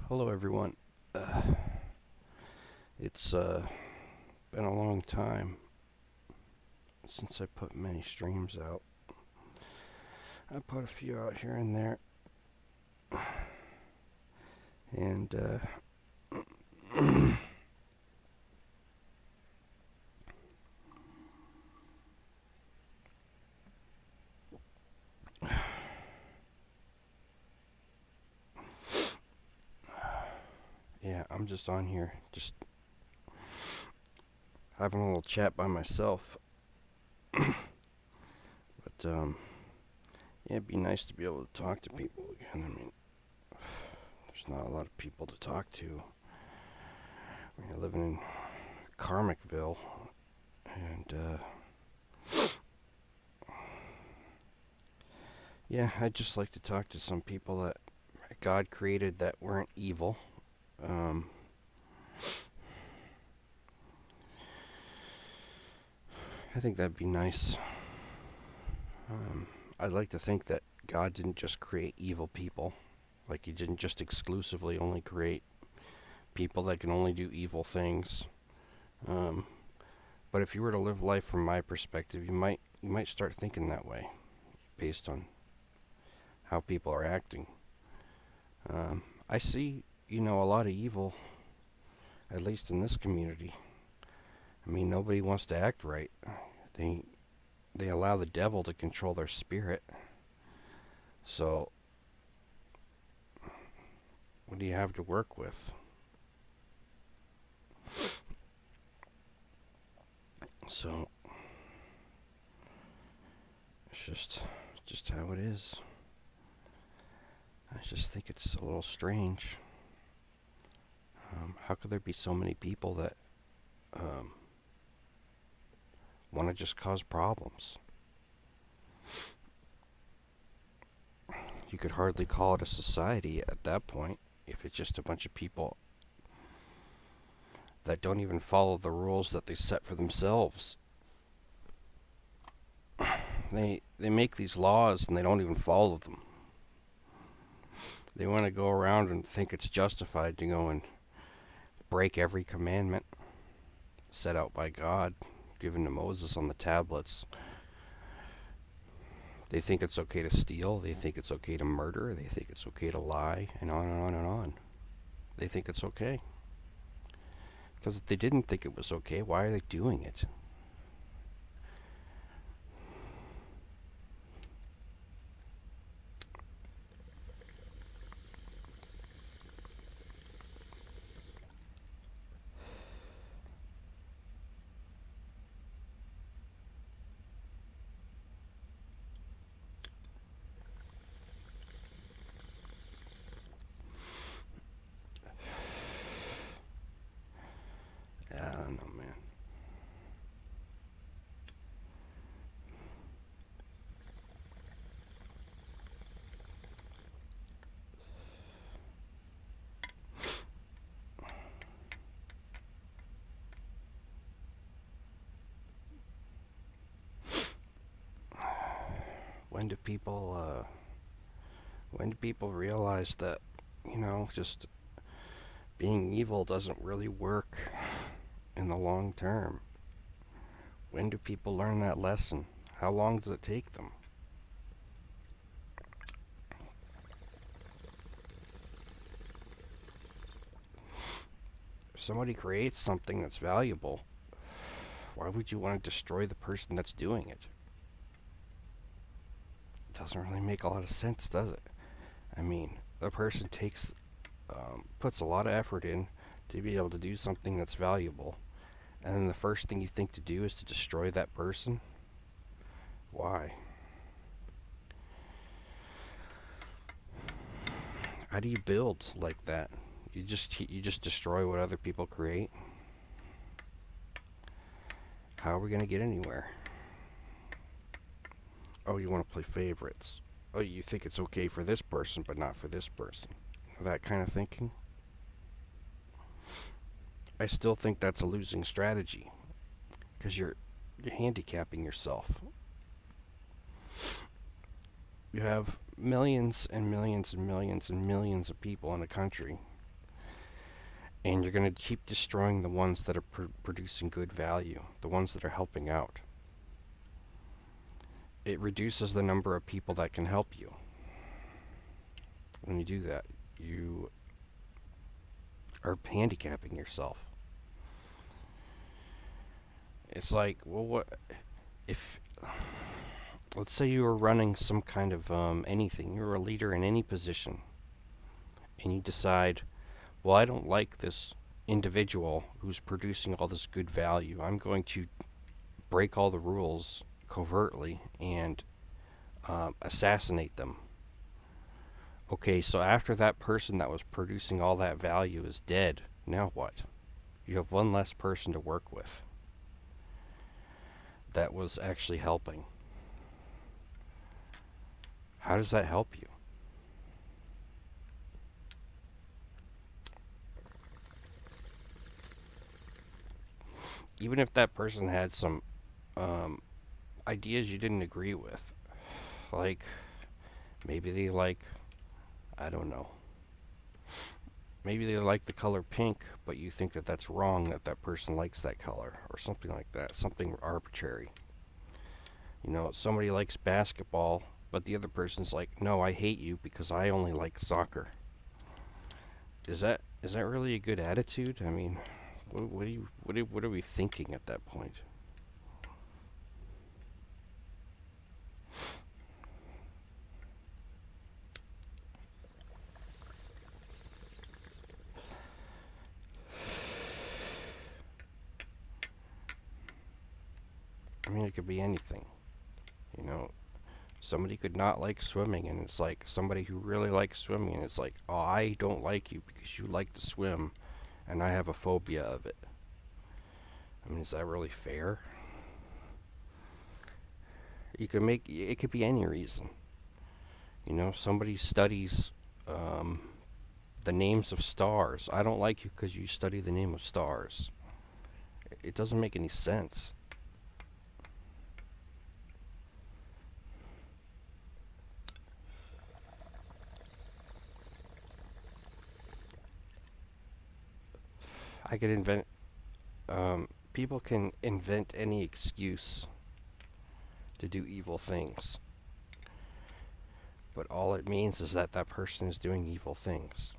Hello, everyone. Uh, it's been a long time since I put many streams out. I put a few out here and there, and yeah, I'm just on here, just having a little chat by myself. But yeah, it'd be nice to be able to talk to people again. I mean, there's not a lot of people to talk to when you're living in Karmicville, and yeah, I'd just like to talk to some people that God created that weren't evil. Um, I think that'd be nice. Um, I'd like to think that God didn't just create evil people. Like, He didn't just exclusively only create people that can only do evil things. Um, but if you were to live life from my perspective, you might start thinking that way, based on how people are acting. I see, a lot of evil, at least in this community. I mean, nobody wants to act right. They they allow the devil to control their spirit. So, what do you have to work with? So, it's just how it is. I just think it's a little strange. How could there be so many people that um, want to just cause problems? You could hardly call it a society at that point if it's just a bunch of people that don't even follow the rules that they set for themselves. They make these laws and they don't even follow them. They want to go around and think it's justified to go and break every commandment set out by God, given to Moses on the tablets. They think it's okay to steal. They think it's okay to murder. They think it's okay to lie, and on and on and on. They think it's okay. Because if they didn't think it was okay, why are they doing it? I don't know, man. When do people, when do people realize that, just being evil doesn't really work in the long term? When do people learn that lesson? How long does it take them? If somebody creates something that's valuable, why would you want to destroy the person that's doing it? It doesn't really make a lot of sense, does it? I mean, the person puts a lot of effort in to be able to do something that's valuable, and then the first thing you think to do is to destroy that person? Why? How do you build like that? You just destroy what other people create? How are we going to get anywhere? Oh, you want to play favorites. Oh, you think it's okay for this person, but not for this person. That kind of thinking. I still think that's a losing strategy because you're handicapping yourself. You have millions and millions and millions and millions of people in a country, And you're going to keep destroying the ones that are producing good value, the ones that are helping out. It reduces the number of people that can help you. When you do that, you are handicapping yourself. It's like, well, what if, let's say you were running some kind of anything, you're a leader in any position, and you decide, well, I don't like this individual who's producing all this good value. I'm going to break all the rules covertly and assassinate them. Okay, so after that person that was producing all that value is dead, now what? You have one less person to work with that was actually helping. How does that help you? Even if that person had some ideas you didn't agree with, like maybe they like, I don't know, maybe they like the color pink, but you think that that's wrong, that that person likes that color, or something like that, something arbitrary. You know, somebody likes basketball, but the other person's like, no, I hate you because I only like soccer. Is that really a good attitude? I mean, what are we thinking at that point? I mean, it could be anything. You know, somebody could not like swimming, and it's like somebody who really likes swimming, and it's like, oh, I don't like you because you like to swim, and I have a phobia of it. I mean, is that really fair? You could make it could be any reason. You know, somebody studies um, the names of stars. I don't like you because you study the name of stars. It doesn't make any sense. I could invent. People can invent any excuse to do evil things, but all it means is that that person is doing evil things.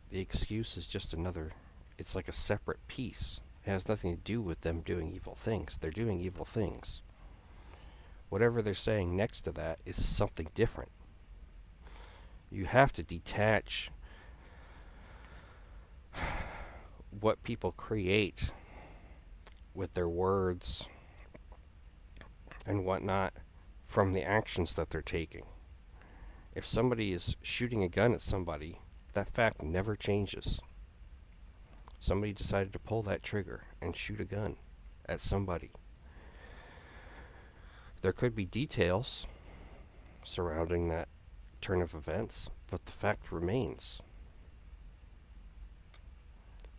The excuse is just another. It's like a separate piece. It has nothing to do with them doing evil things. They're doing evil things. Whatever they're saying next to that is something different. You have to detach what people create with their words and whatnot from the actions that they're taking. If somebody is shooting a gun at somebody, that fact never changes. Somebody decided to pull that trigger and shoot a gun at somebody. There could be details surrounding that turn of events, but the fact remains.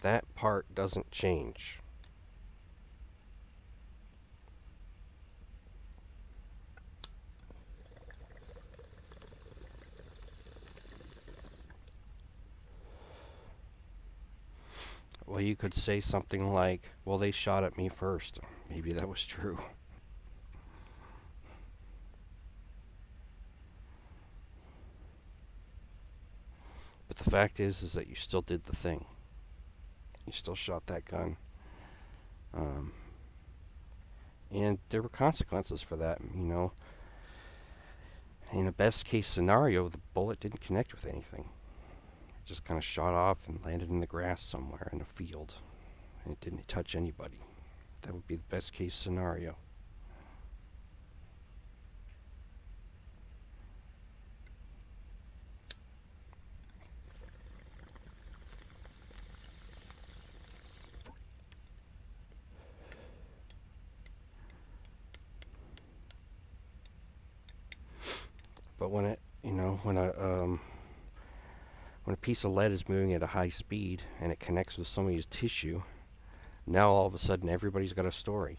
That part doesn't change. Well, you could say something like, well, they shot at me first. Maybe that was true. But the fact is that you still did the thing. You still shot that gun. Um, and there were consequences for that, you know. In the best case scenario, the bullet didn't connect with anything. It just kind of shot off and landed in the grass somewhere in a field. And it didn't touch anybody. That would be the best case scenario. But when it, you know, when a piece of lead is moving at a high speed and it connects with somebody's tissue, now all of a sudden everybody's got a story.